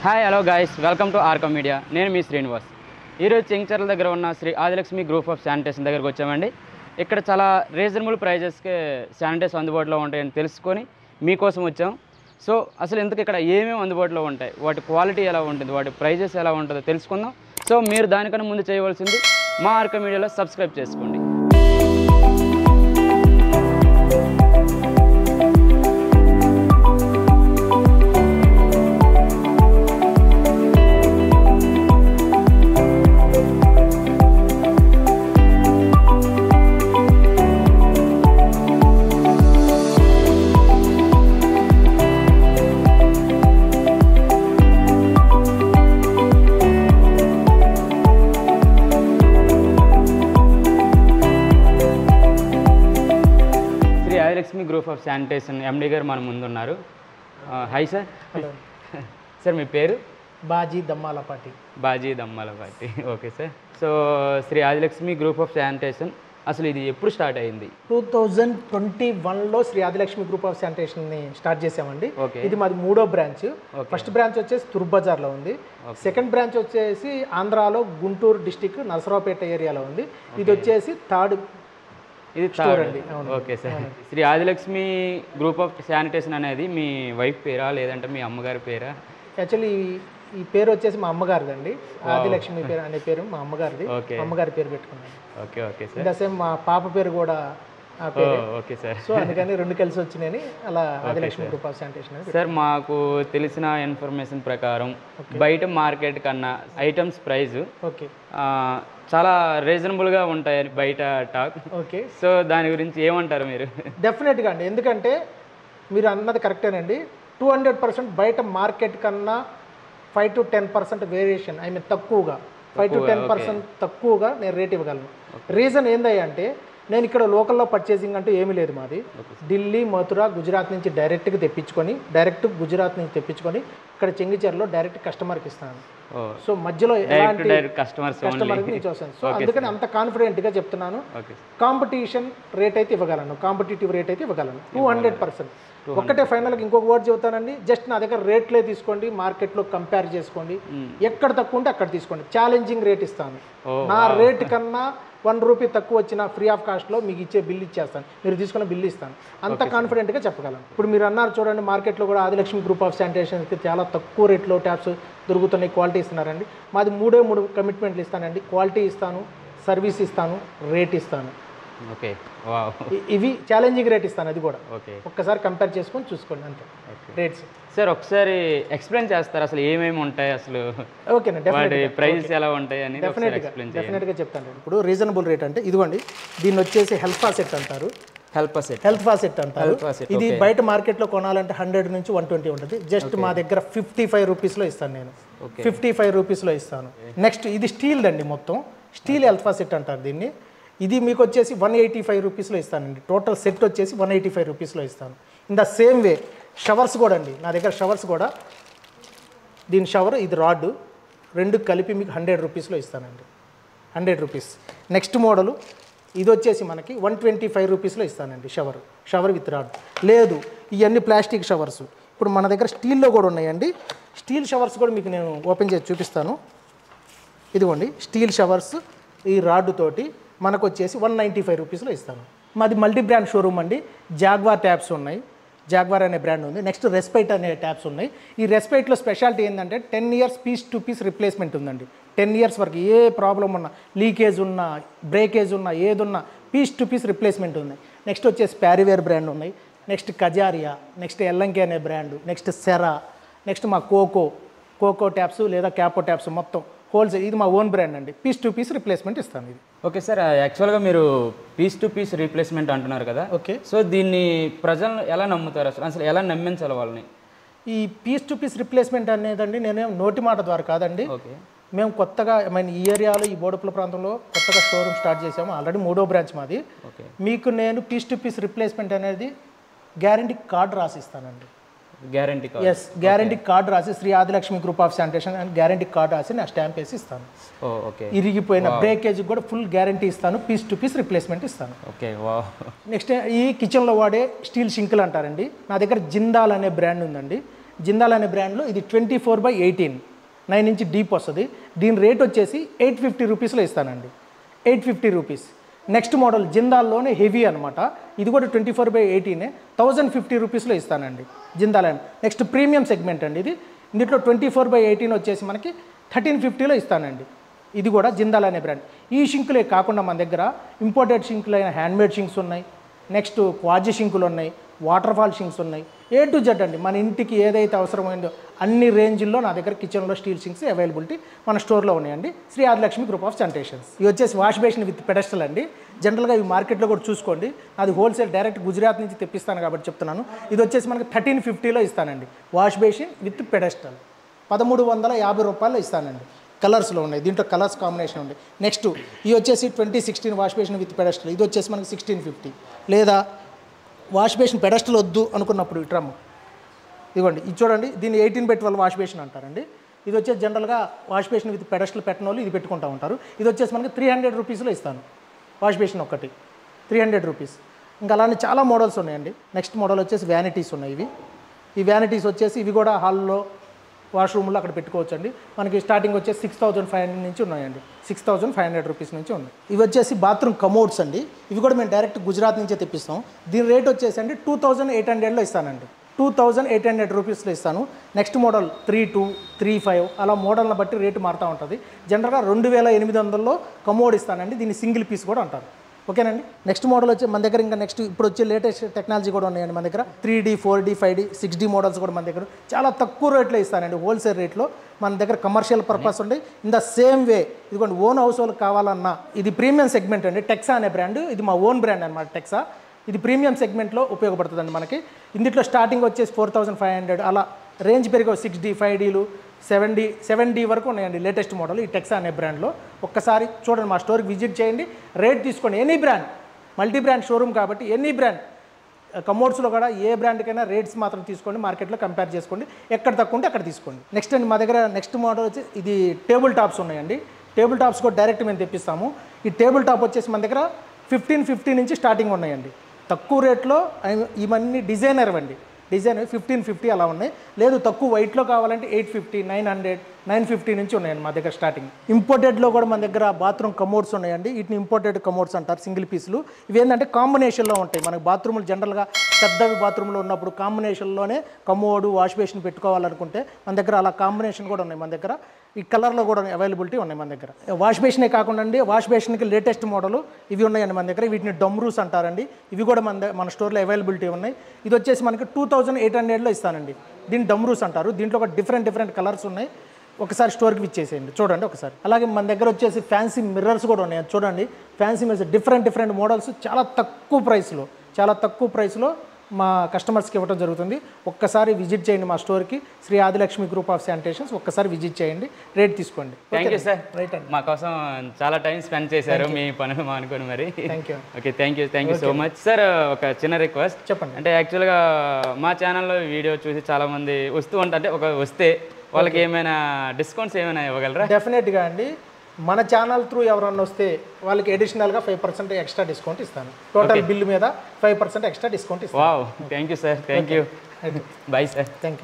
Hi hello guys, welcome to Arkam media. నేను మీ శ్రీనివాస్. ఈరోజు చెంగిచెర్ల దగ్గర ఉన్న Shri Adilakshmi group of sanitation దగ్గరకు వచ్చామండి. ఇక్కడ చాలా రీజనబుల్ ప్రైజెస్కి శానిటైజర్స్ అందుబాటులో ఉంటాయని తెలుసుకొని మీకోసం వచ్చాం. సో అసలు ఇంతకు ఇక్కడ ఏమేమి అందుబాటులో ఉంటాయి, వాటి క్వాలిటీ ఎలా ఉంటుంది, వాటి ప్రైజెస్ ఎలా ఉంటుందో తెలుసుకుందాం. సో మీరు దానికన్నా ముందు చేయవలసింది మా ఆర్కమ్ మీడియాలో సబ్స్క్రైబ్ చేసుకోండి. Adilakshmi group of sanitation MD గారు మన ముందు ఉన్నారు. Hi sir. హలో సార్, మీ పేరు? Baji Dammalapati. Baji Dammalapati. Okay sir. So Shri Adilakshmi group of sanitation అసలు ఇది ఎప్పుడు స్టార్ట్ అయింది? 2021లో శ్రీ ఆదిలక్ష్మి గ్రూప్ ఆఫ్ శానిటేషన్ని స్టార్ట్ చేసామండి. ఓకే. ఇది మాది 3వ బ్రాంచ్. ఫస్ట్ బ్రాంచ్ వచ్చేసి తుర్బజార్లో ఉంది. సెకండ్ బ్రాంచ్ వచ్చేసి ఆంధ్రాలో గుంటూరు డిస్టిక్ నరసరావుపేట ఏరియాలో ఉంది. ఇది వచ్చేసి థర్డ్ ఇది స్టోర్ అండి. Okay sir. Shri Adilakshmi group of sanitation అనేది మీ వైఫ్ పేరా లేదంటే మీ అమ్మగారి పేరా? యాక్చువల్లీ ఈ పేరు వచ్చేసి మా అమ్మగారిదండి. ఆదిలక్ష్మి పేరు అనే పేరు మా అమ్మగారిది. అమ్మగారి పేరు పెట్టుకున్నాను. Okay okay sir. ఇంకా సేమ్ మా పాప పేరు కూడా ఆ పేరు. Okay sir. సో అందుకని రెండు కలిసి వచ్చినాయని అలా ఆదిలక్ష్మి గ్రూప్ ఆఫ్ శానిటేషన్ అని. సార్, మాకు తెలిసిన ఇన్ఫర్మేషన్ ప్రకారం బయట మార్కెట్ కన్నా ఐటమ్స్ ప్రైస్ ఓకే చాలా రీజనబుల్గా ఉంటాయని బయట టాక్. ఓకే. సో దాని గురించి ఏమంటారు మీరు? డెఫినెట్గా అండి, ఎందుకంటే మీరు అన్నది కరెక్టేనండి. 200% బయట మార్కెట్ కన్నా 5 to 10% వేరియేషన్, ఐ మీన్ తక్కువగా 5 to 10% తక్కువగా నేను రేట్ ఇవ్వగలను. రీజన్ ఏందంటే నేను ఇక్కడ లోకల్లో పర్చేసింగ్ అంటూ ఏమీ లేదు మాది. ఢిల్లీ, మథుర, గుజరాత్ నుంచి డైరెక్ట్ గుజరాత్ నుంచి తెప్పించుకొని ఇక్కడ చెంగిచెర్లో డైరెక్ట్ కస్టమర్కి ఇస్తాను. సో మధ్యలో ఎలాంటి కస్టమర్కి నుంచి వస్తాను. సో అందుకని అంత కాన్ఫిడెంట్గా చెప్తున్నాను. కాంపిటీషన్ రేట్ అయితే ఇవ్వగలను, కాంపిటేటివ్ రేట్ అయితే ఇవ్వగలను 200%. ఒక్కటే ఫైనల్గా ఇంకొక వర్డ్ చెబుతానండి, జస్ట్ నా దగ్గర రేట్లే తీసుకోండి, మార్కెట్లో కంపేర్ చేసుకోండి, ఎక్కడ తక్కువ ఉంటే అక్కడ తీసుకోండి. ఛాలెంజింగ్ రేట్ ఇస్తాను. నా రేట్ కన్నా 1 రూపీ తక్కువ వచ్చిన ఫ్రీ ఆఫ్ కాస్ట్లో మీకు ఇచ్చే బిల్ ఇచ్చేస్తాను, మీరు తీసుకున్న బిల్ ఇస్తాను. అంత కాన్ఫిడెంట్గా చెప్పగలను. ఇప్పుడు మీరు అన్నారు చూడండి, మార్కెట్లో కూడా ఆదిలక్ష్మి గ్రూప్ ఆఫ్ శానిటేషన్కి చాలా తక్కువ రేట్లో ట్యాప్స్ దొరుకుతున్నాయి, క్వాలిటీ ఇస్తున్నారండి. మాది 3 కమిట్మెంట్లు ఇస్తానండి. క్వాలిటీ ఇస్తాను, సర్వీస్ ఇస్తాను, రేట్ ఇస్తాను. ఓకే. ఇవి ఛాలెంజింగ్ రేట్ ఇస్తాను, అది కూడా ఓకే. ఒక్కసారి కంపేర్ చేసుకొని చూసుకోండి అంతే రేట్స్. సార్, ఒకసారి ఎక్స్ప్లెయిన్ చేస్తారు అసలు ఏమేమి ఉంటాయి, అసలు ఓకేనా? ప్రైస్ ఎలా ఉంటాయి అని డెఫినెట్గా చెప్తాను. ఇప్పుడు రీజనబుల్ రేట్ అంటే ఇదిగోండి, దీన్ని వచ్చేసి హెల్త్ ఫాసెట్ అంటారు. హెల్త్ ఫాసెట్ అంటారు. ఇది బయట మార్కెట్లో కొనాలంటే 100 నుంచి 120 ఉంటుంది. జస్ట్ మా దగ్గర 55 రూపీస్లో ఇస్తాను నేను. 55 రూపీస్లో ఇస్తాను. నెక్స్ట్ ఇది స్టీల్ అండి, మొత్తం స్టీల్ హెల్త్ ఫాసెట్ అంటారు దీన్ని. ఇది మీకు వచ్చేసి 185 రూపీస్లో ఇస్తానండి. టోటల్ సెట్ వచ్చేసి 185 రూపీస్లో ఇస్తాను. In the same way showers కూడా అండి, నా దగ్గర షవర్స్ కూడా, దీని షవర్, ఇది రాడ్, రెండు కలిపి మీకు 100 రూపీస్లో ఇస్తానండి. 100 రూపీస్. నెక్స్ట్ మోడలు ఇది వచ్చేసి మనకి 125 రూపీస్లో ఇస్తానండి. Shower with rod. లేదు, ఇవన్నీ ప్లాస్టిక్ షవర్స్. ఇప్పుడు మన దగ్గర స్టీల్లో కూడా ఉన్నాయండి. స్టీల్ షవర్స్ కూడా మీకు నేను ఓపెన్ చేసి చూపిస్తాను. ఇదిగోండి స్టీల్ షవర్స్, ఈ రాడ్ తోటి మనకు వచ్చేసి 195 రూపీస్లో ఇస్తాను. మాది మల్టీ బ్రాండ్ షోరూమ్ అండి. జాగ్వార్ ట్యాప్స్ ఉన్నాయి, జాగ్వార్ అనే బ్రాండ్ ఉంది. నెక్స్ట్ రెస్పైట్ అనే ట్యాప్స్ ఉన్నాయి. ఈ రెస్పైట్లో స్పెషాలిటీ ఏంటంటే 10 years piece to piece replacement ఉందండి. 10 years వరకు ఏ ప్రాబ్లం ఉన్నా, లీకేజ్ ఉన్నా, బ్రేకేజ్ ఉన్నా, ఏదున్నా పీస్ టు పీస్ రిప్లేస్మెంట్ ఉంది. నెక్స్ట్ వచ్చేసి ప్యారివేర్ బ్రాండ్ ఉన్నాయి. నెక్స్ట్ కజారియా, నెక్స్ట్ ఎల్లంకే అనే బ్రాండ్, నెక్స్ట్ సెరా, నెక్స్ట్ మా కోకో ట్యాప్స్ లేదా క్యాపో ట్యాప్స్ మొత్తం హోల్సేల్. ఇది మా ఓన్ బ్రాండ్ అండి. పీస్ టు పీస్ రిప్లేస్మెంట్ ఇస్తాను ఇది. ఓకే సార్, యాక్చువల్గా మీరు పీస్ టు పీస్ రీప్లేస్మెంట్ అంటున్నారు కదా. ఓకే. సో దీన్ని ప్రజలు ఎలా నమ్ముతారు, అసలు ఎలా నమ్మించాలి వాళ్ళని? ఈ పీస్ టు పీస్ రిప్లేస్మెంట్ అనేదండి నేనేం నోటి మాట ద్వారా కాదండి. ఓకే. మేము కొత్తగా ఈ ఏరియాలో, ఈ బోడుపుల ప్రాంతంలో కొత్తగా షోరూమ్ స్టార్ట్ చేసాము. ఆల్రెడీ 3వ బ్రాంచ్ మాది. ఓకే. మీకు నేను పీస్ టు పీస్ రిప్లేస్మెంట్ అనేది గ్యారంటీ కార్డు రాసిస్తానండి. Guarantee card? Yes, guarantee card రాసి Shri Adilakshmi group of sanitation అని గ్యారంటీ కార్డు రాసి నా స్టాంప్ వేసి ఇస్తాను. ఓకే. ఇరిగిపోయిన బ్రేకేజ్ కూడా ఫుల్ గ్యారంటీ ఇస్తాను, పీస్ టు పీస్ రిప్లేస్మెంట్ ఇస్తాను. ఓకే. నెక్స్ట్ ఈ కిచెన్లో వాడే స్టీల్ షింకులు అంటారండి. నా దగ్గర జిందాల్ అనే బ్రాండ్ ఉందండి. జిందాల్ అనే బ్రాండ్లో ఇది 24/18 9 ఇంచ్ డీప్ వస్తుంది. దీని రేట్ వచ్చేసి 850 రూపీస్లో ఇస్తానండి. 850 రూపీస్. నెక్స్ట్ మోడల్ జిందాల్లోనే హెవీ అనమాట, ఇది కూడా 24/18 1050 రూపీస్లో ఇస్తానండి Jindal and. Next premium segment అండి ఇది. ఇందులో 24/18 వచ్చేసి మనకి 1350లో ఇస్తానండి. ఇది కూడా జిందాల్ అనే బ్రాండ్. ఈ షింకులే కాకుండా మన దగ్గర ఇంపోర్టెడ్ షింకులు అయిన హ్యాండ్మేడ్ షింక్స్ ఉన్నాయి, నెక్స్ట్ క్వాజీ షింకులు ఉన్నాయి, వాటర్ ఫాల్ షింక్స్ ఉన్నాయి. A to Z అండి, మన ఇంటికి ఏదైతే అవసరమైందో అన్ని రేంజ్ల్లో నా దగ్గర కిచెన్లో స్టీల్ షింక్స్ అవైలబిలిటీ మన స్టోర్లో ఉన్నాయండి. Shri Adilakshmi group of sanitations. ఇవి వచ్చేసి వాష్ బేసిన్ విత్ పెడస్టల్ అండి. జనరల్గా ఇవి మార్కెట్లో కూడా చూసుకోండి, అది హోల్సేల్ డైరెక్ట్ గుజరాత్ నుంచి తెప్పిస్తాను కాబట్టి చెప్తున్నాను. ఇది వచ్చేసి మనకి 1350లో ఇస్తానండి. వాష్ బేసిన్ విత్ పెడస్టల్ 1350 రూపాయలు ఇస్తానండి. కలర్స్లో ఉన్నాయి, దీంట్లో కలర్స్ కాంబినేషన్ ఉంది. నెక్స్ట్ ఇది వచ్చేసి 2016 వాష్ బేసిన్ విత్ పెడస్టల్, ఇది వచ్చేసి మనకి 1650. లేదా వాష్ బేసిన్ పెడస్టల్ వద్దు అనుకున్నప్పుడు ఈ డ్రమ్ ఇదిగోండి, ఇది చూడండి, దీన్ని 18/12 వాష్ బేసిన్ అంటారండి. ఇది వచ్చేసి జనరల్గా వాష్ బేసిన్ విత్ పెడస్టల్ పెట్టిన వాళ్ళు ఇది పెట్టుకుంటూ ఉంటారు. ఇది వచ్చేసి మనకి 300 రూపీస్లో ఇస్తాను. వాష్ బేసిన్ ఒకటి 300 రూపీస్. ఇంకా అలానే చాలా మోడల్స్ ఉన్నాయండి. నెక్స్ట్ మోడల్ వచ్చేసి వ్యానిటీస్ ఉన్నాయి. ఈ వ్యానిటీస్ వచ్చేసి ఇవి కూడా హాల్లో వాష్రూమ్లో అక్కడ పెట్టుకోవచ్చు అండి. మనకి స్టార్టింగ్ వచ్చేసి 6500 నుంచి ఉన్నాయండి. 6500 రూపీస్ నుంచి ఉన్నాయి. ఇవి వచ్చేసి బాత్రూమ్ కమోడ్స్ అండి. ఇవి కూడా మేము డైరెక్ట్ గుజరాత్ నుంచే తెప్పిస్తాం. దీని రేట్ వచ్చేసి అండి 2800లో ఇస్తానండి. 2800 రూపీస్లో ఇస్తాను. నెక్స్ట్ మోడల్ 32, 35 అలా మోడల్ని బట్టి రేటు మారుతూ ఉంటుంది. జనరల్గా 2800లో కమోడ్ ఇస్తానండి. దీన్ని సింగిల్ పీస్ కూడా అంటారు. ఓకేనండి. నెక్స్ట్ మోడల్ వచ్చి మన దగ్గర ఇంకా నెక్స్ట్ ఇప్పుడు వచ్చే లేటెస్ట్ టెక్నాలజీ కూడా ఉన్నాయండి మన దగ్గర. 3D, 4D, 5D, 6D models కూడా మన దగ్గర చాలా తక్కువ రేట్లో ఇస్తానండి. హోల్సేల్ రేట్లో మన దగ్గర కమర్షియల్ పర్పస్ ఉండి ఇన్ ద సేమ్ వే ఇదిగోండి ఓన్ హౌస్ వాళ్ళకి కావాలన్నా ఇది ప్రీమియం సెగ్మెంట్ అండి. టెక్సా అనే బ్రాండ్, ఇది మా ఓన్ బ్రాండ్ అనమాట టెక్సా. ఇది ప్రీమియం సెగ్మెంట్లో ఉపయోగపడుతుందండి మనకి. ఇందులో స్టార్టింగ్ వచ్చేసి 4500 అలా రేంజ్ పెరిగే 6D, 5Dలు 7D వరకు ఉన్నాయండి లేటెస్ట్ మోడల్ ఈ టెక్సా అనే బ్రాండ్లో. ఒక్కసారి చూడండి, మా స్టోర్కి విజిట్ చేయండి, రేట్ తీసుకోండి. Any brand, multi brand showroom కాబట్టి ఎనీ బ్రాండ్ కమోడ్స్లో కూడా ఏ బ్రాండ్కైనా రేట్స్ మాత్రం తీసుకోండి, మార్కెట్లో కంపేర్ చేసుకోండి, ఎక్కడ తక్కువ ఉంటే అక్కడ తీసుకోండి. నెక్స్ట్ అండి మా దగ్గర నెక్స్ట్ మోడల్ వచ్చి ఇది టేబుల్ టాప్స్ ఉన్నాయండి. టేబుల్ టాప్స్ కూడా డైరెక్ట్ మేము తెప్పిస్తాము. ఈ టేబుల్ టాప్ వచ్చేసి మన దగ్గర 1550 నుంచి స్టార్టింగ్ ఉన్నాయండి. తక్కువ రేట్లో ఇవన్నీ డిజైనర్ అండి. డిజైన్ 1550 అలా ఉన్నాయి. లేదు తక్కువ వైట్లో కావాలంటే 850, 900, 950 నుంచి ఉన్నాయండి మా దగ్గర స్టార్టింగ్. ఇంపోర్టెడ్లో కూడా మన దగ్గర బాత్రూమ్ కమోడ్స్ ఉన్నాయండి. వీటిని ఇంపోర్టెడ్ కమోడ్స్ అంటారు, సింగిల్ పీసులు. ఇవి ఏంటంటే కాంబినేషన్లో ఉంటాయి. మనకు బాత్రూములు జనరల్గా పెద్దవి బాత్రూంలో ఉన్నప్పుడు కాంబినేషన్లోనే కమోడు వాష్ బేసిన్ పెట్టుకోవాలనుకుంటే మన దగ్గర అలా కాంబినేషన్ కూడా ఉన్నాయి మన దగ్గర. ఈ కలర్లో కూడా అవైలబిలిటీ ఉన్నాయి మన దగ్గర. వాష్ బేసినే కాకుండా అండి, వాష్ బేసిన్కి లేటెస్ట్ మోడల్ ఇవి ఉన్నాయండి మన దగ్గర. వీటిని డమ్రూస్ అంటారండి. ఇవి కూడా మన స్టోర్లో అవైలబిలిటీ ఉన్నాయి. ఇది వచ్చేసి మనకి 2800లో ఇస్తానండి. దీన్ని డమ్రూస్ అంటారు. దీంట్లో ఒక డిఫరెంట్ కలర్స్ ఉన్నాయి. ఒకసారి స్టోర్కి విచ్చేసేయండి, చూడండి ఒకసారి. అలాగే మన దగ్గర వచ్చేసి ఫ్యాన్సీ మిర్రర్స్ కూడా ఉన్నాయి. చూడండి, ఫ్యాన్సీ మిర్రర్స్ డిఫరెంట్ మోడల్స్ చాలా తక్కువ ప్రైస్లో మా కస్టమర్స్కి ఇవ్వడం జరుగుతుంది. ఒక్కసారి విజిట్ చేయండి మా స్టోర్కి, Shri Adilakshmi group of sanitations. ఒక్కసారి విజిట్ చేయండి, రేట్ తీసుకోండి. Thank you sir. రైట్ అండి, మా కోసం చాలా టైం స్పెండ్ చేశారు మీ పనులు మానుకొని మరి. Thank you. Okay, thank you so much sir. ఒక చిన్న రిక్వెస్ట్ చెప్పండి. అంటే యాక్చువల్గా మా ఛానల్లో వీడియో చూసి చాలామంది వస్తూ ఉంటారు. అంటే వస్తే వాళ్ళకి ఏమైనా డిస్కౌంట్స్ ఏమైనా ఇవ్వగలరా? డెఫినెట్గా అండి, మన ఛానల్ త్రూ ఎవరన్నా వస్తే వాళ్ళకి అడిషనల్గా 5% ఎక్స్ట్రా డిస్కౌంట్ ఇస్తాను. టోటల్ బిల్ మీద 5% ఎక్స్ట్రా డిస్కౌంట్ ఇస్తాను. Wow, thank you sir. Thank you. Bye sir. Thank you.